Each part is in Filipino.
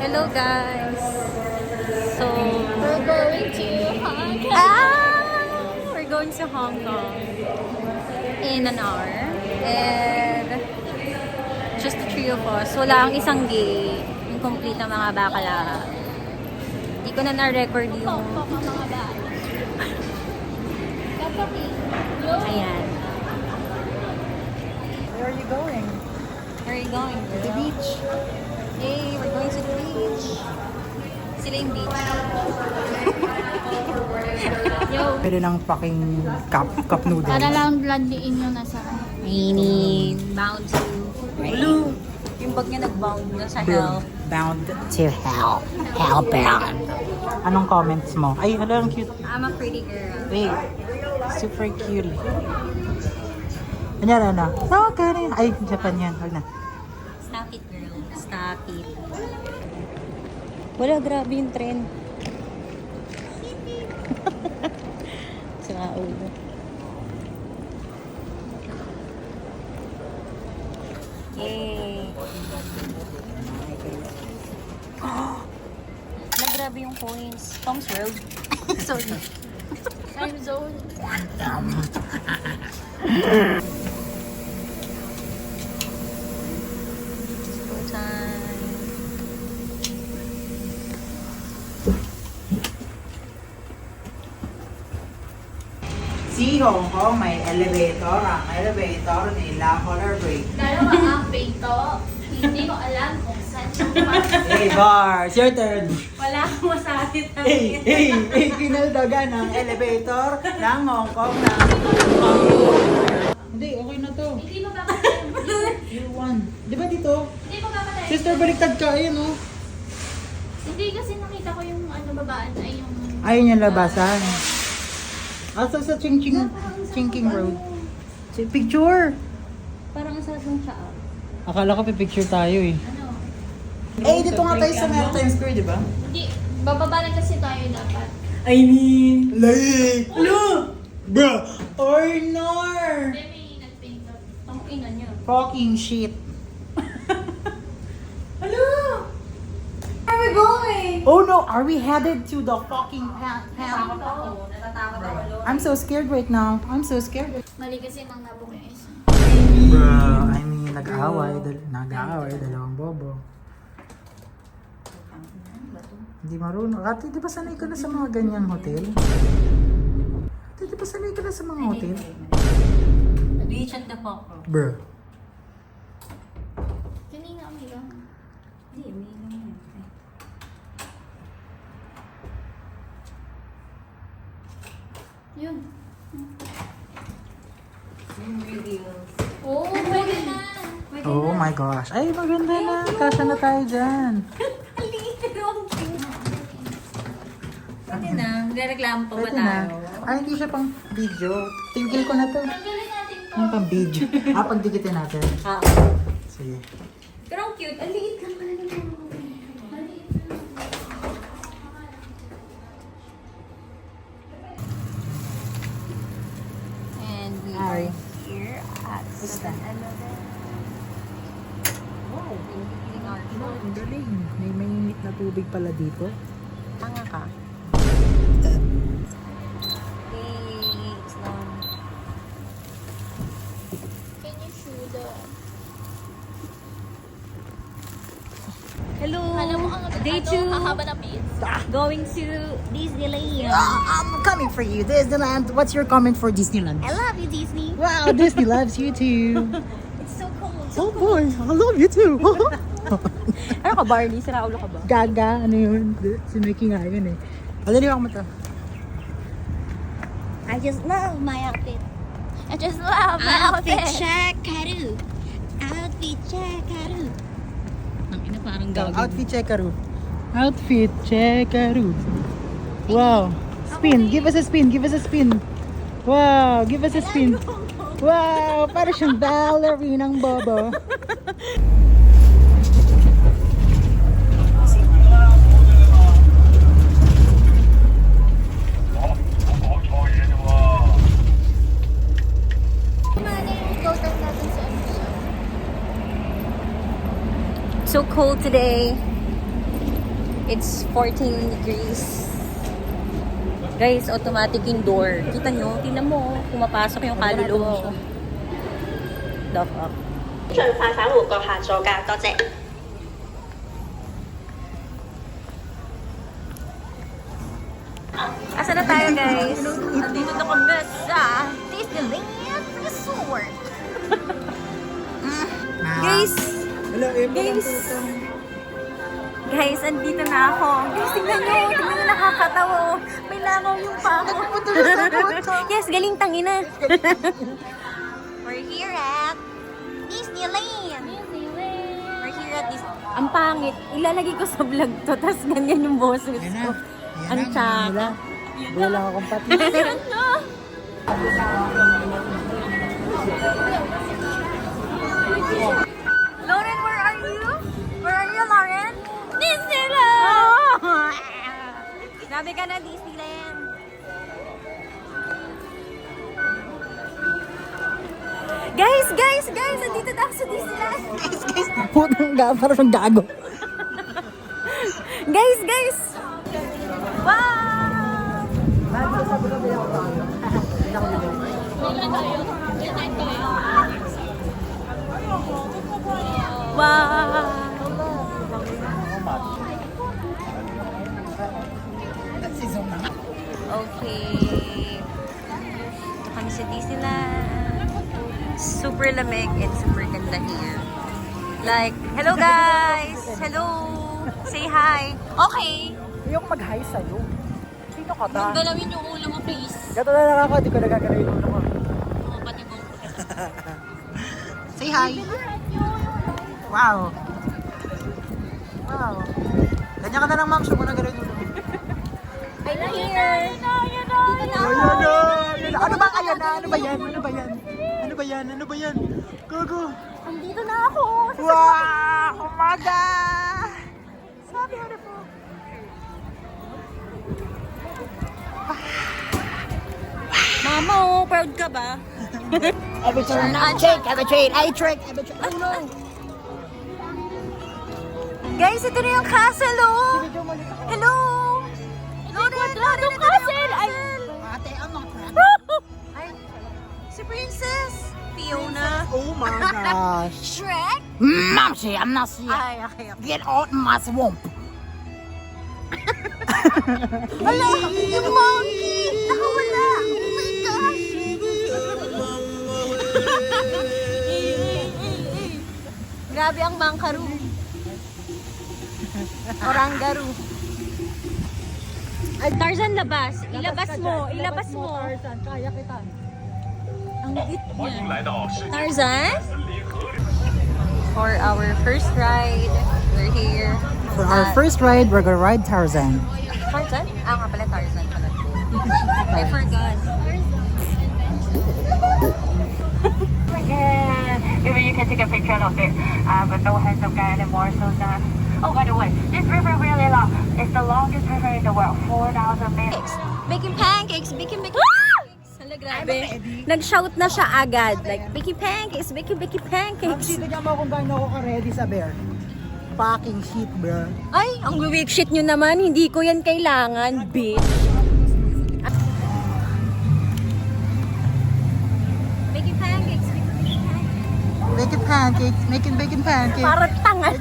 Hello guys. So We're going to Hong Kong. we're going to Hong Kong in an hour. And just the three of us. Wala ang isang gay. Yung complete na mga bakala. Hindi ko na na-record yung... Ayan. Where are you going? Where are you going? To the beach. Yay, we're going to the beach. Sila yung beach. Yo. Pwede ng fucking cup noodles. Para lang landiin yung nasa Meaning, bound to... Blue! Yung bag niya nag-bound na sa hell. Bound to hell. Hellbound. Anong comments mo? Ay, hala, ang cute. I'm a pretty girl. Wait. Super cute. Ano? No, kaya ay, Japan yan. Huwag na. Stop it, girl. Stop it. Wala, grabe yung trend. Sa ulo. Yay! Wala, grabe yung coins. Tom's World. Sorry. time zone. School time. Si Hong Kong may elevator. Ang elevator nila color break. Dalawa ang pinto. Hindi ko alam kung saan siya pumasok. Hey, Bars, your turn. Wala akong masabi Hey, kinaldagan ng elevator ng Hong Kong na Hindi, okay na to. Hindi mo papatayin. You won. Di ba dito? Hindi mo papatayin. Sister, baliktad ka. Ayun, oh. Hindi kasi nakita ko yung babaan ay yung... Ayun yung labasan. Asa sa Chingking Road. Picture! Parang sa siya. Akala ko pipicture tayo eh. Ano? Eh, dito nga tayo sa Maritime Square, di ba? Hindi. Bababa lang kasi tayo dapat. I mean... Like... Ano? Bruh! Ornor! Hindi may nagpinto. Ang ina niya. Fucking shit. Hello! Where are we going? Oh no, are we headed to the fucking camp? Natatakot ako. I'm so scared right now. I'm so scared. Mali kasi nang nabok yung isa. Bruh, I mean, nag-aaway, dalawang bobo. Hindi marunong. Ate, di ba sanay ka na sa mga ganyang hotel? Ate, di ba sanay ka na sa mga hotel? Beach and the Hong Kong. Bruh. Kanina kami lang. Hindi, may lang yan. Yun. Yung reveals. Oo, pwede na. Oh my gosh. Ay, maganda na. Kasya na tayo dyan. Pwede na. Nagreklamo pa ba Pwede na. tayo? Ay, hindi siya pang video. Tigil ko na to. Tanggalin natin to. Yung pang video. Pagdikitin natin. Ah. Sige. Pero ang cute. Ang liit lang pala ng mga. Maliit lang. And we Hi. are here at 7-Eleven. Wow, we're our shorts. Ang galing. May mainit na tubig pala dito. Tanga ka. Thanks, Lon. Can you shoot the... Hello! Alam mo ang Day ano, 2. kahaba na pizza. Going to Disneyland. I'm coming for you, Disneyland. What's your comment for Disneyland? I love you, Disney. Wow, Disney loves you too. It's so cold. Oh boy, I love you too. Ano ka, Barney? Sira ulo ka ba? Gaga, ano yun? Si Mickey nga yun eh. Alaliwak mo to. I just love my outfit. I just love my outfit. check-a-roo. Outfit check-a-roo. Ang ina parang gagawin. Outfit checkaroo. Outfit checkaroo. Wow. Spin. Give us a spin. Give us a spin. Wow. Give us a spin. Wow. Para siyang ballerinang bobo. So cold today. It's 14 degrees. Guys, automatic yung door. Kita nyo? Tingnan mo. Pumapasok yung kaluluwa. The fuck? 盡快返回閣下座駕，多謝。 Asa na tayo, guys? Nandito na kami sa Disneyland Resort. Guys! Hello, Guys! Guys, andito na ako. Guys, tingnan nyo. Tingnan nyo, nakakatawa. Oh. May langaw yung pa ako. Yes, galing tangina. We're here at Disneyland. We're here at Disneyland. Ang pangit. Ilalagay ko sa vlog to, tapos ganyan yung boses ko. Ang tsaka. Wala akong pati. Lauren, where are you? Where are you, Lauren? Disneyland! Grabe ka na, Disneyland. Guys! Andito na ako sa Disneyland. Putang parang siyang gago. Guys! Wow! Wow! Okay. Ito kami sa Disneyland. Super lamig and super ganda here. Like, hello guys! Hello! Say hi! Okay! Ayoko mag-hi sa'yo. Sino ka ba? Galawin yung ulo mo, please. Gato na lang ako, di ko nagagawin ulo ko. Oo, pati mo. Say hi! Wow! Wow! Ganyan ka na lang, ma'am. Siya mo na gawin ulo mo. I'm here! Dito na ako! Ano ba kaya na? Ano ba yan? Ano ba yan? Gogo! Andito na ako! Wow! Umaga! Sabi ano po? Mama, oh, proud ka ba? Every turn I take, every train I trick, every train. Oh no! Guys, ito na yung castle, oh! Hello! Lauren, ito na yung castle! Ate, I'm not proud. Ay, si Princess! Fiona! Oh my gosh! Shrek! Momsy, I'm not serious. Ay, okay. Get out of my swamp. Hala! Yung monkey! Nakawala! Oh my gosh! Grabe ang mangkaru. Orangaru. Tarzan, labas. Ilabas mo. Tarzan, kaya kita. Ang git niya. Tarzan? For our first ride, we're here. For our first ride, we're gonna ride Tarzan. Tarzan? Ah, nga pala Tarzan pala. I forgot. Even you can take a picture of it, but no handsome guy anymore, so that. Oh, by the way, this river really long. It's the longest river in the world, 4,000 meters. Baking pancakes! Hala, grabe. Nag-shout na siya agad. Like, baking pancakes! Baking pancakes! Tignan mo kung gaano ako ka-ready sa bear. Fucking shit, bro. Ay, ang weak shit nyo naman. Hindi ko yan kailangan, bitch. Baking pancakes! Making pancakes. Para tanga.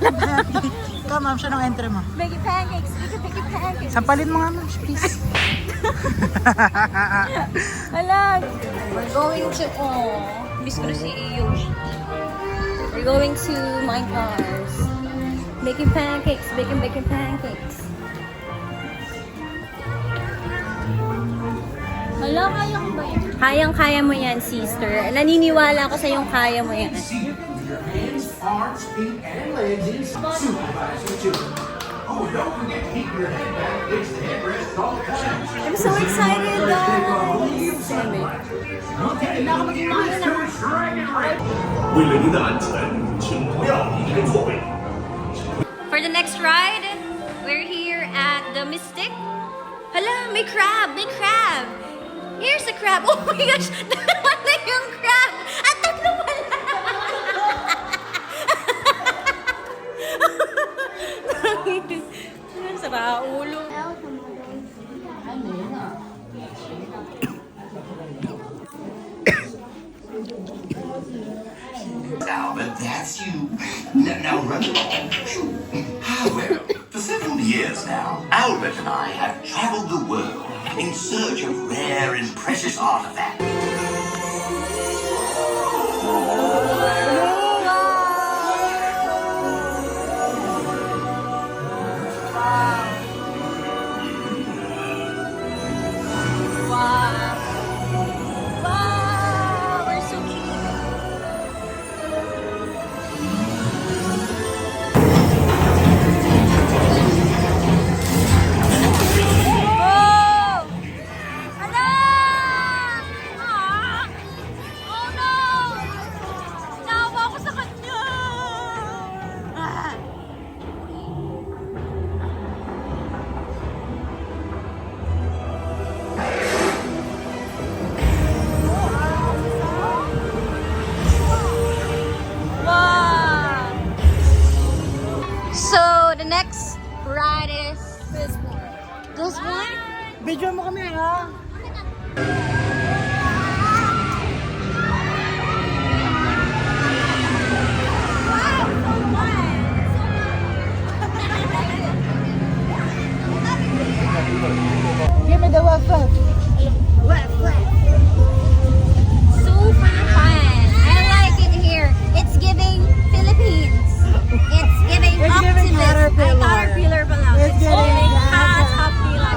Ikaw, ma'am, siya ng entry mo. Baking pancakes! Baking pancakes! Sampalin mo nga, ma'am, please. Hala, we're going to, miss ko na si Yoshi. We're going to my cars. Baking pancakes, baking pancakes. Hala, kaya ko ba yan? Kayang-kaya mo yan, sister. Naniniwala ako sa yung kaya mo yan. Arms, feet, and legs in supervisor too. Oh, don't forget to keep your head back against the headrest at all times. I'm so excited, guys! 为了您的安全，请不要离开座位。 For the next ride, we're here at the Mystic. Hala, may crab! Here's the crab! Oh my gosh! Dalawa na yung crab! At tatlo pala! Sara ulo. Albert, that's you. Now run along. However, for several years now, Albert and I have traveled the world in search of rare and precious artifacts. Wow, we're so cute. Oh! Ala! Ah! Oh no! Naawa ko sa kanya! Ah! Wow! So, the next ride is this one. This one? Video mo kami ha. Give me the waffle. Super fun. I like it here. It's giving Philippines. It's giving It's giving optimism. Caterpillar. Caterpillar pala. It's giving Caterpillar.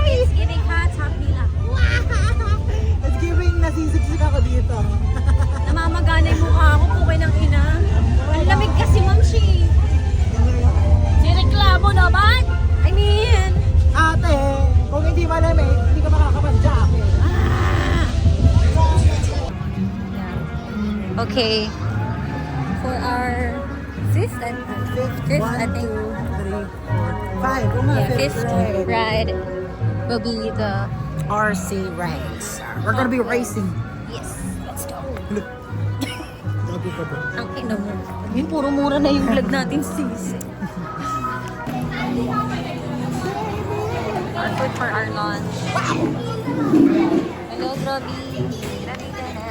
It's giving Caterpillar. It's giving nasisiksik ako dito. Namamagana yung mukha ko po kayo ng ina. Ang lamig kasi, Ma'am Shi. Nireklamo naman. I mean, Ate, kung hindi malamig, hindi ka makakapag-jacket. okay. For our fifth, I think. 5. Yeah, fifth ride will be the RC race. We're gonna be racing. yes. Let's go. Sabi ko ba? Ang ina mo. Yung puro mura na yung vlog natin, sis. Our food for our lunch. Hello, Robbie. Ready ka na.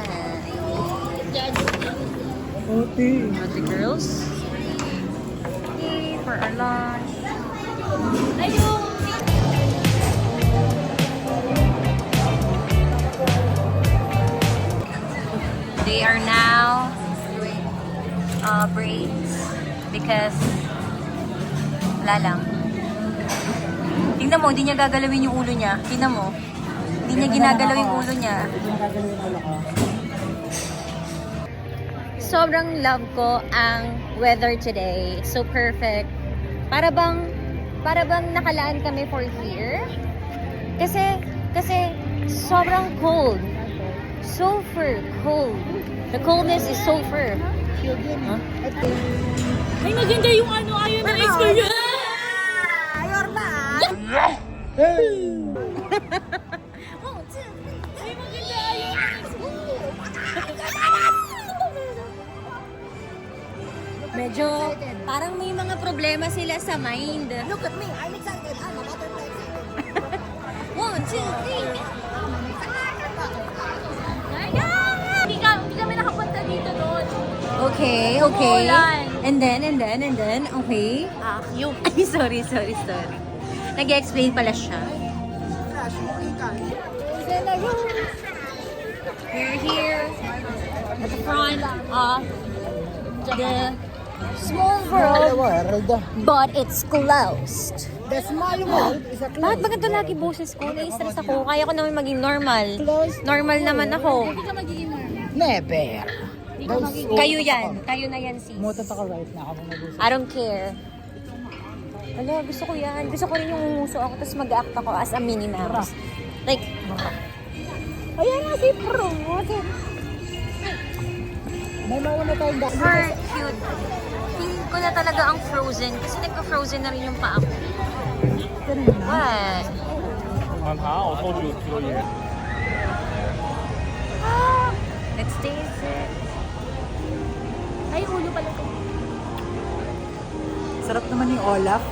Ate. With the girls. Okay, for our lunch. They are now doing braids because wala lang. Tingnan mo, hindi niya gagalawin yung ulo niya. Tingnan mo. Hindi niya ginagalaw yung ulo niya. Sobrang love ko ang weather today. It's so perfect. Para bang nakalaan kami for here. Kasi sobrang cold. Super cold. The coldness is super. Huh? Ay, maganda yung ano, ayaw ng experience. Medyo parang may mga problema sila sa mind. Look at me, I'm excited. I'm a butterfly. 1, 2, 3. Hindi kami nakapunta dito doon. Okay. Umuulan. And then, okay. Yung Ay, sorry. Nag-explain pala siya. We're here at the front of the small world, but it's closed. The small world is a Bakit ba ganito lagi boses ko? Nai-stress ako. Kaya ko naman maging normal. Closed. Normal naman ako. Never. Kayo yan. Kayo na yan, sis. Mutot ako right na ako mag-usap. I don't care. Wala, gusto ko yan. Gusto ko rin yung umuso ako tapos mag-act ako as a Minnie Mouse. Like, ayan nga si Pro. May mauna tayong dahil. Super cute. Feel ko na talaga ang Frozen kasi nagka-Frozen na rin yung paa ko. What? 晚爬我拖住條嘢。 Let's taste it. ay ulo pala ko. Sarap naman yung Olaf.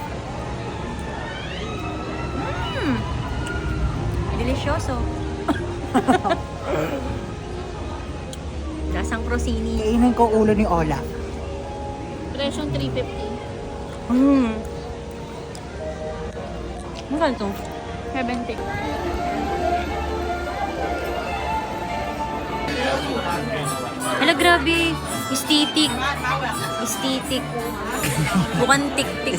Delisyoso. Lasang crostini. Kainin ko ulo ni Olaf. Presyong 350. Magkano to? 70. Hala, grabe. Aesthetic. Aesthetic. Bukan tik-tik.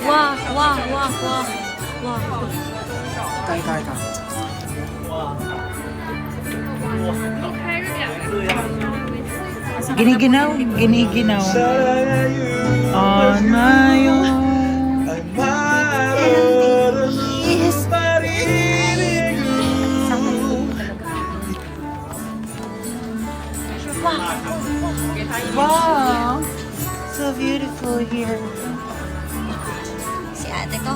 Wah, wah, wah, wah. Wah. Kaya. Giniginaw. On my own. Wow! So beautiful here. Si ate ko,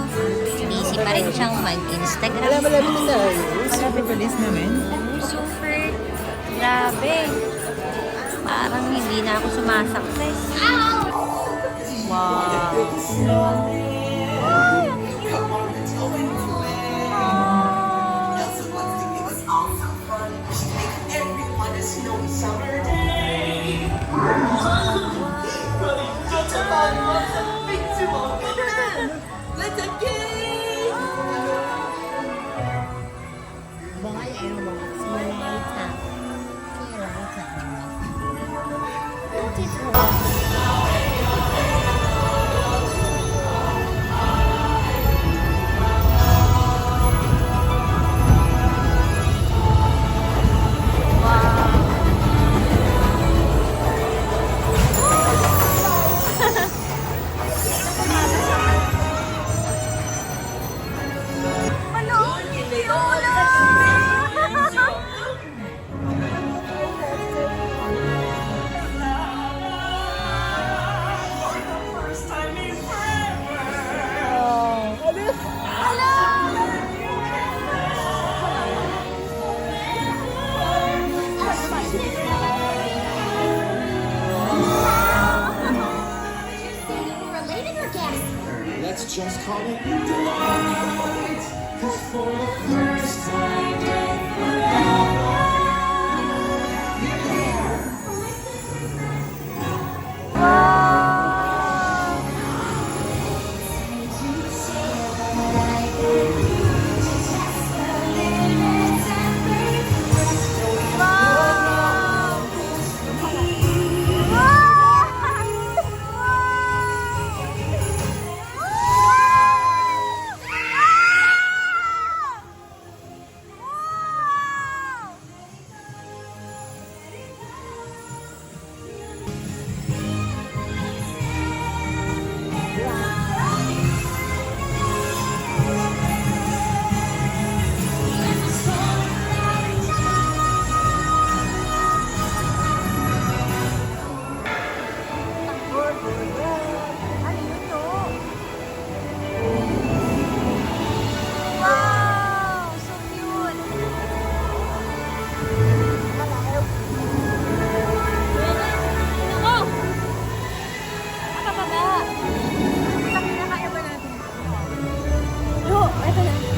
busy pa rin siyang mag-Instagram. Malapit na tayo. Malapit ulis namin. Super. Grabe. Parang hindi na ako sumasakses. Wow. Related or guest? Let's just call it delight. 'Cause for the first time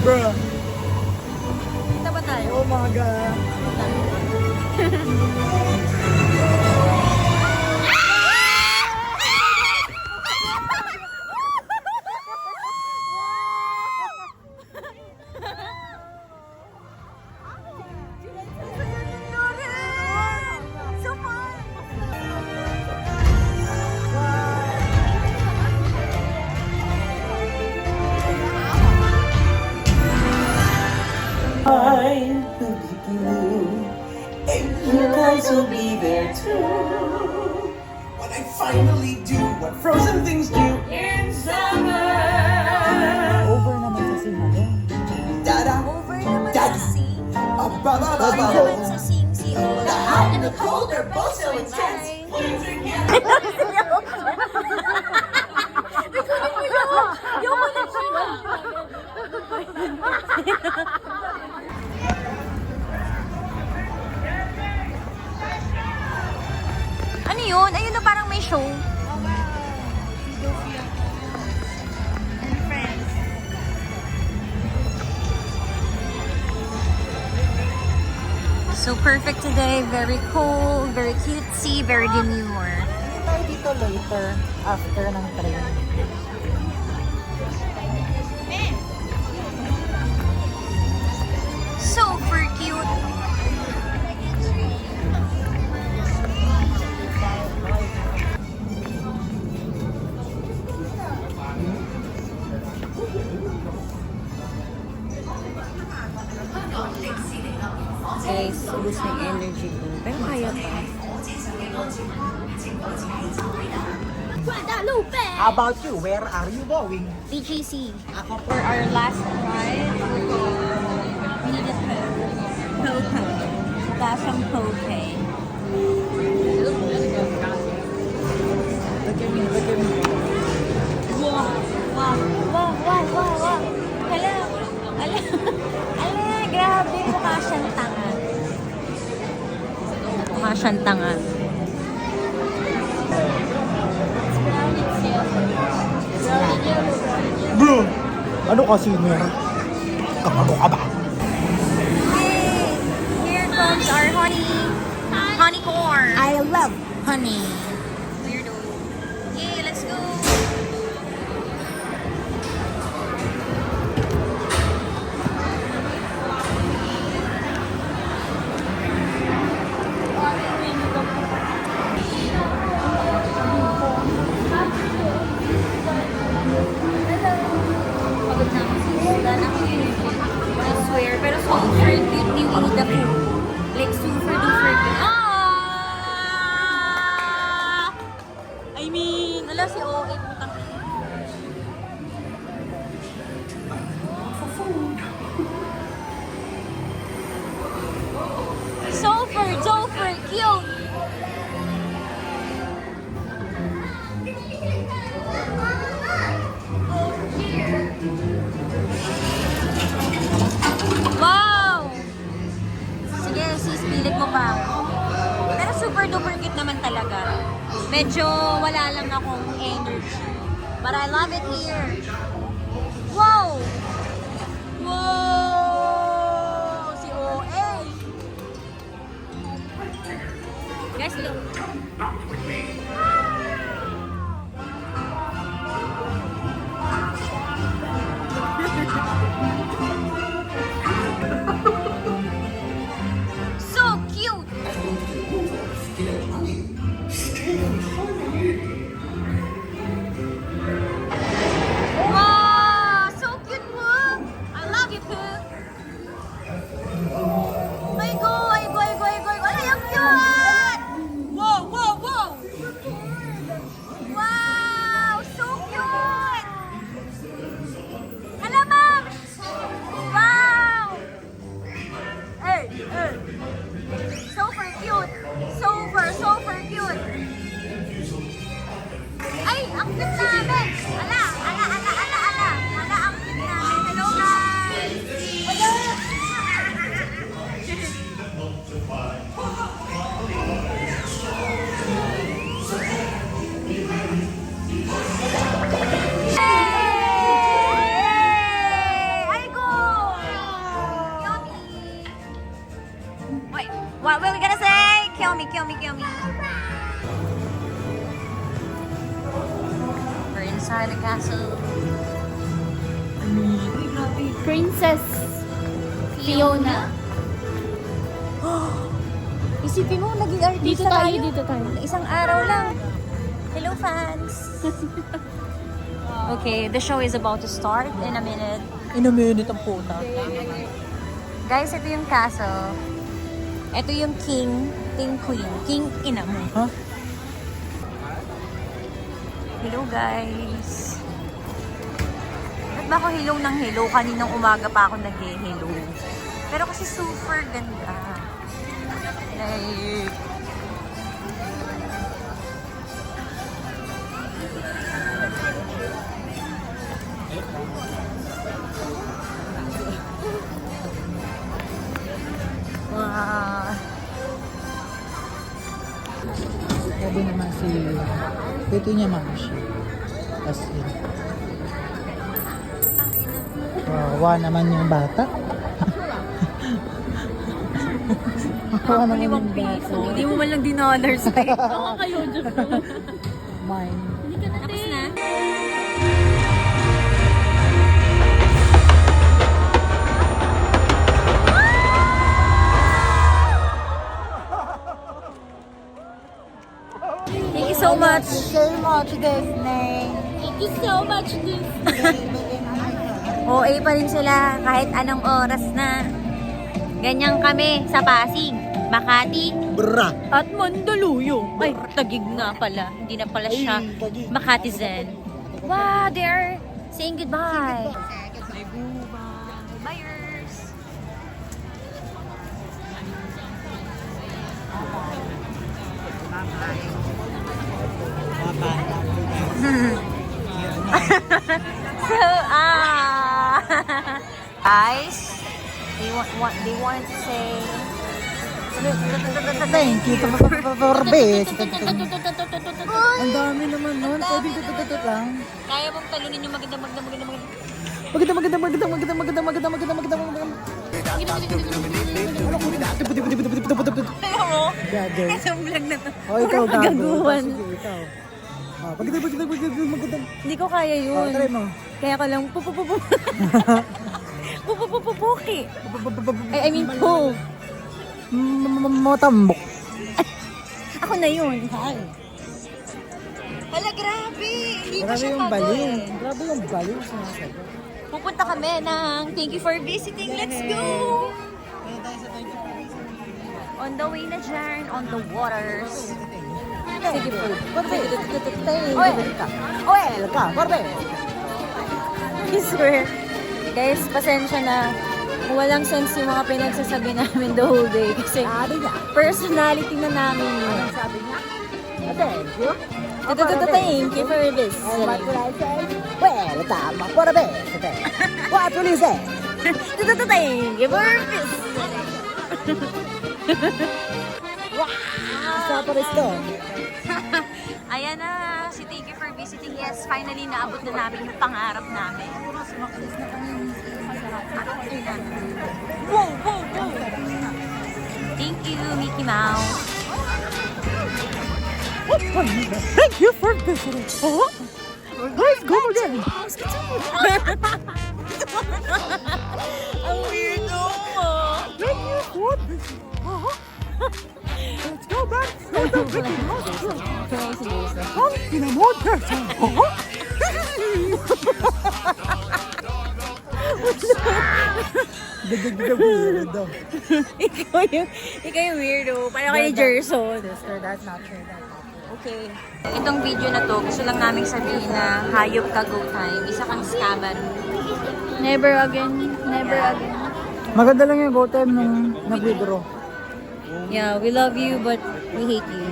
Bro. Kita ba tayo? Oh my God. you guys will be there too. When I finally do what frozen things do in summer. Over naman sa sinalo. Da-da, Over naman da-da, sa sea. above, Over naman sa sing si The hot and the cold are both so intense. Ano yun? Ayun na parang may show. perfect today. Very cool, very cutesy, very demure. Tayo dito later, after ng train. Super cute. Guys, ubus na yung energy ko. Pero kaya pa. Guadalupe! How about you? Where are you going? BGC. Ako For our last ride, we need a Poke. Got some Poke. Look at me, look at me. Wow! Hala! Hala! Grabe! Mukha siyang tanga. Mukha siyang tanga. Bro! Ano kasi meron? Kapago ka ba? Yay! Here comes our honey corn. I love honey. Weirdo. Yay, let's go. Pagod na ako sis. Wala na ako energy. I swear. Pero super cute ni Winnie the Pooh. Like super duper cute. Ah! I mean, wala si OA putang. Super cute. Wow! Sige, sis, pilit mo pa. Pero super duper cute naman talaga. Medyo wala lang akong energy. But I love it here. Wow! Wow! Si OA! Guys, look. So cute! Wow! So cute, Pooh! I love you, Pooh! Ay, go! Ay, ang cute! Wow! Wow! So cute! Hala, ma'am! Wow! Hey! Super cute! Super cute! Ay! Ang cute namin! Ala! Ang cute namin! Hello, guys! Hey! Ay, go! Yummy! Wait, what were we gonna say? Kill me. We're inside the castle. Princess Fiona. Isipin mo, naging artista Dito tayo. Isang araw lang. Hello, fans! Okay, the show is about to start in a minute. In a minute ang puta. Guys, ito yung castle. Ito yung king queen. King ina mo. Ha? Hello, guys. Ba't ba ako hello ng hello? Kaninang umaga pa ako nag-hello. Pero kasi super ganda. Like, wow. Sabi naman si Petunia Mamushi. As in. Wawa naman yung bata. Kawa naman Limang yung piso. bata. Hindi mo man lang dinonors. Oo kayo, Diyos ko. Mine. Tapos na. Thank you so much. So much, Disney. Thank you so much, this. OA pa rin sila kahit anong oras na. Ganyan kami sa Pasig, Makati, Bra. at Mandaluyong. Ay, Tagig nga pala. Hindi na pala siya Tagig. Makatizen. Wow, they're saying goodbye. Buyers. So, guys, they want to say Thank you for this. Ang dami naman nun. Pwede tutututot lang. kaya mong talunin yung maganda. Gago. Sa vlog na to. Oh, ikaw gago. Gaguhan. Sige, ikaw. Maganda. Hindi ko kaya Oh, yun. try mo. Kaya ko lang pupupupupuki. I mean po. Matambok. Ako na yun. Hala, grabe. Hindi ko Grabe siya yung baliw. kagawin. Grabe yung baliw. Sinasabi. Pupunta kami ng thank you for visiting. Let's go! On the way na dyan, on the waters. Sige po. Oy! Welcome. Barbe. I swear. Guys, pasensya na. Walang sense yung mga pinagsasabi namin the whole day. Kasi personality na namin yun. Sabi niya? Thank you. Thank you for this. And what will I say? Welcome. Barbe. What will you say? Thank you for this. Stop for this. Ayan na, si thank you for visiting. Yes, finally naabot na namin yung pangarap namin. Thank you, Mickey Mouse. Thank you for visiting. Let's go again. Ang weirdo mo. Thank you for visiting. Let's go back to the Mickey Mouse Club. Ang pinamodern. ikaw yung weirdo. Parang kayo Gerson. That's not true. Okay. Itong video na to, gusto lang namin sabihin na hayop ka go time. Isa kang scammer. Never again. Never again. Maganda lang yung go time nung nag-withdraw. Yeah, we love you but we hate you.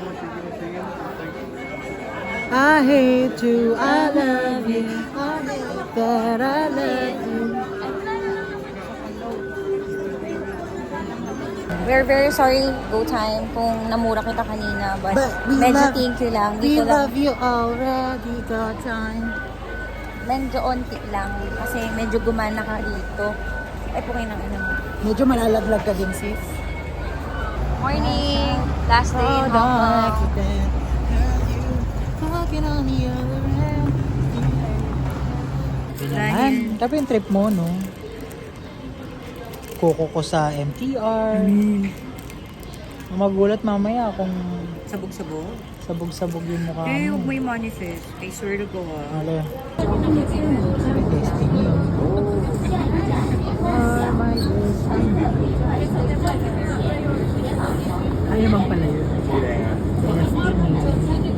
I hate you, I love you, I hate that I love you. We're very sorry, go time, kung namura kita kanina. But, But we medyo love- thank you lang. We Dito lang. love you already, go time. Medyo onti lang. Kasi medyo gumana ka dito. Ay, pukay ng ina mo. Medyo malalaglag ka din, sis. Morning! Last day in Hong Kong. Kailangan. Tapos yung trip mo, no? Kuko ko sa MTR. Magulat mamaya kung Sabog-sabog? sabog-sabog yung mukha Eh, mo. huwag mo yung manifest. I swear to God. Ano? Destiny. My destiny. Ay, naman pala yun. Destiny.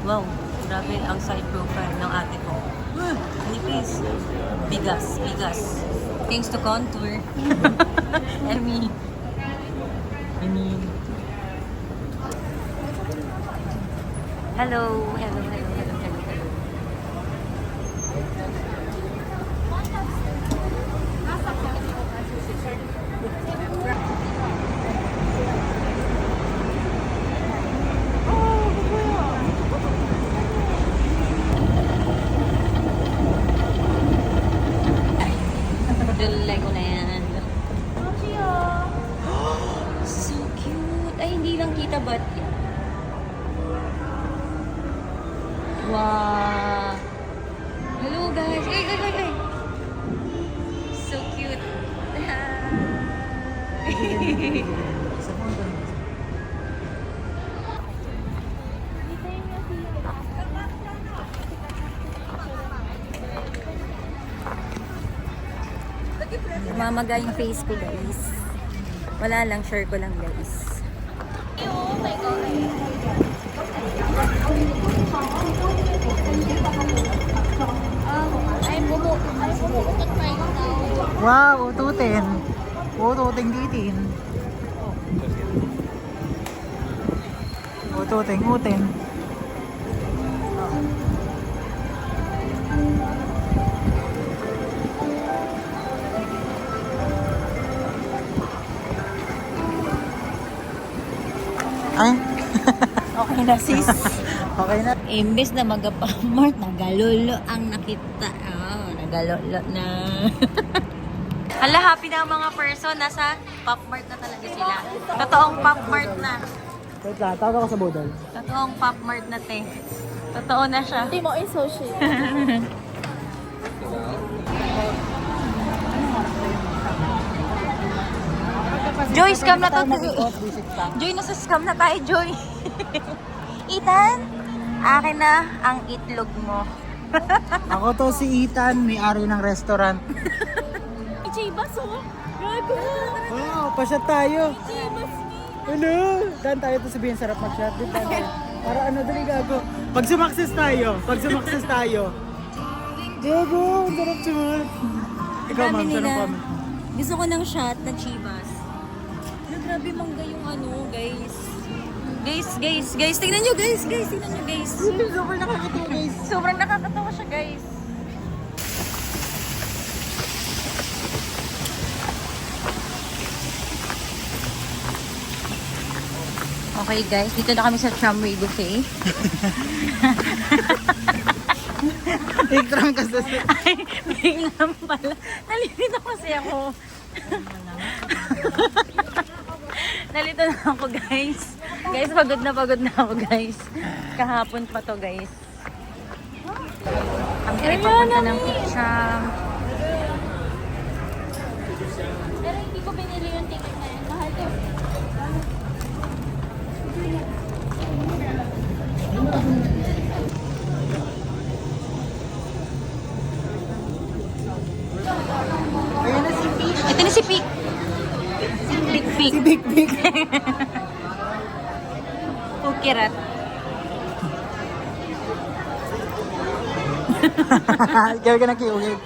Wow, grabe ang side profile ng ate ko. Nipis. Bigas, bigas. Thanks to contour. I mean, hello, hello, hello, hello, hello, hello. Tita Bat. Wow! Hello guys! Ay! So cute! Mamaga yung face ko guys. Wala lang, share ko lang guys. Wow, ututin. Ututing titin. Ututing utin. Ay, Okay na sis. okay na. Imbes na mag-Pop-Mart, nagalolo ang nakita. Nagalolo na. Hala, happy na ang mga person. Nasa Pop-Mart na talaga sila. Totoong Pop-Mart na. Wait lang, tawag ako sa budol. Totoong Pop-Mart na te. Totoo na siya. Hindi mo i-social. Joy, scam na to. Joy, nasa scam na tayo, Joy. Ethan, akin na ang itlog mo. Ako to si Ethan, may-ari ng restaurant. Chibas, oh. Gago. Wow, pasyat tayo. Ano? Dan tayo to sabihin, sarap mag-shot. Di ba? Para ano, dali gago. Pag sumakses tayo. Gago, sarap sumat. Ikaw Sabi ma'am, nila, sarap kami. gusto ko ng shot na chivas. Grabe mangga yung ano, guys. Guys, tingnan nyo guys. Sobrang nakakatawa guys. Sobrang nakakatawa siya, guys. Okay guys, dito na kami sa Tramway Buffet. Iktrang ka sa... Ay, biglang pala. Nalilito kasi ako. Nalito na ako guys. Guys, pagod na ako guys. Kahapon pa to guys. Kami ay papunta ng picture. Pero hindi ko binili yung ticket na yun. Mahal yun. Ayan na si Peach. Ito na si Pik. Pik. Si Big Big. Pukirat. Ikaw ka na kiugig.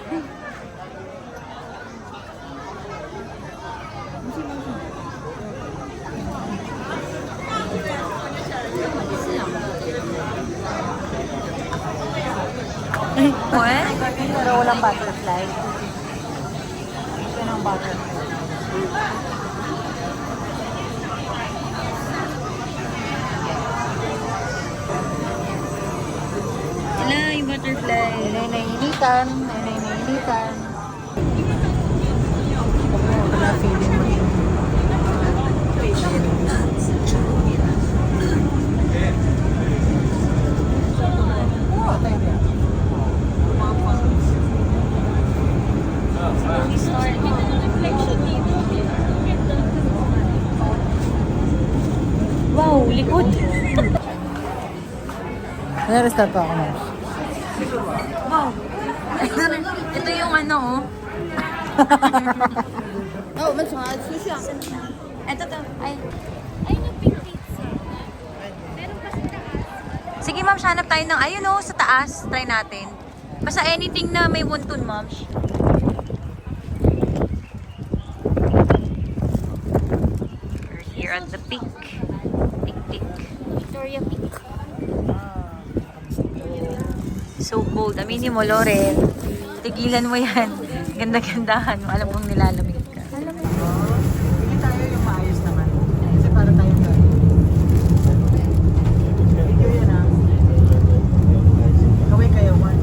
What? Pero walang butterfly. Ito ng butterfly. Wala yung butterfly. Nay nainitan. Wala feeling mo yun. Wow, likod. Nare-start pa ako na. Wow. Ito yung ano, oh. Oh, mas mahal. Sushi ang. Ito to. Ay. Ay, yung pink pizza. Meron pa sa taas. Sige, ma'am, hanap tayo ng, ayun oh, sa taas. Try natin. Basta anything na may wonton, ma'am. We're here at the peak. Peak. Victoria Peak. So cold. Aminin mo, Loren. Tigilan mo yan. Ganda-gandahan mo. Alam kong nilalamig ka. Hindi tayo yung maayos naman. Kasi para tayong gano'n. Video yan ah. Kaway kayo, one.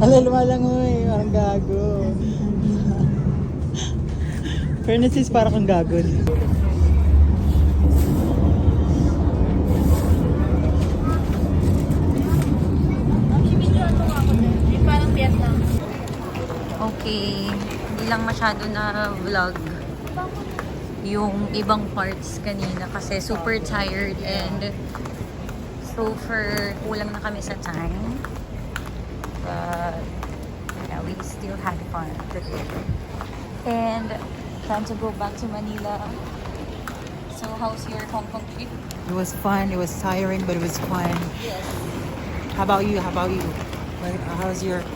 Ala, lumalangoy. Parang gago. Fairness is para kang gagod. Okay, hindi lang masyado na vlog yung ibang parts kanina kasi super tired and so for kulang na kami sa time. But yeah, we still had fun today. And plan to go back to Manila. So how's your Hong Kong trip? It was fun. It was tiring, but it was fun. Yes. How about you? How about you? How's your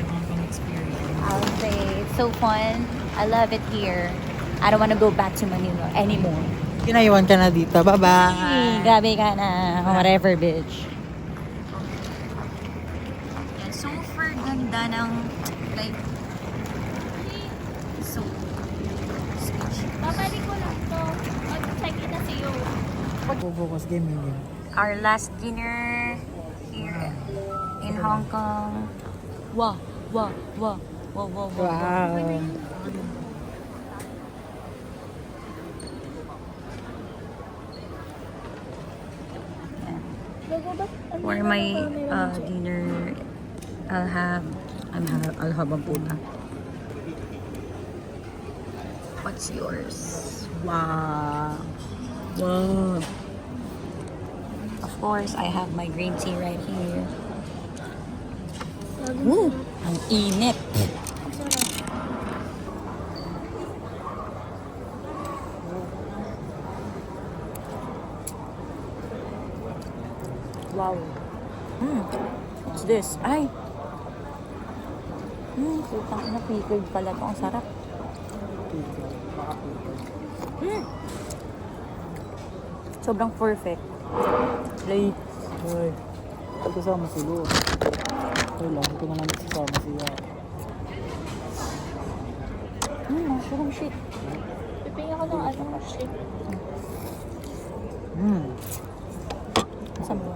Hong Kong experience? I'll say it's so fun. I love it here. I don't want to go back to Manila anymore. Kinaiwan ka na dito. Bye-bye. Grabe ka na. Whatever, bitch. Yan, super ganda ng like so speechless. Babalik ko lang to. Mag-check in na siyo. Focus game yun. Our last dinner here in Hong Kong. Wow, wow, wow, wow, wow, wow. Wow. For my dinner, I'll have ang puna. What's yours? Wow. Wow. Of course, I have my green tea right here. Woo! Ang init. Wow. What's this? Ay! Putang ina, pickled pala to. Ang sarap. Sobrang perfect. Like, Ay, kasama sila. Ay, lagi ko na naman kasama siya. mushroom shit. Pipingin ako ng ano, shit. Saan mo?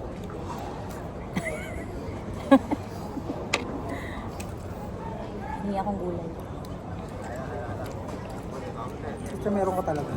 Hindi akong gulay. Kasi meron ka talaga.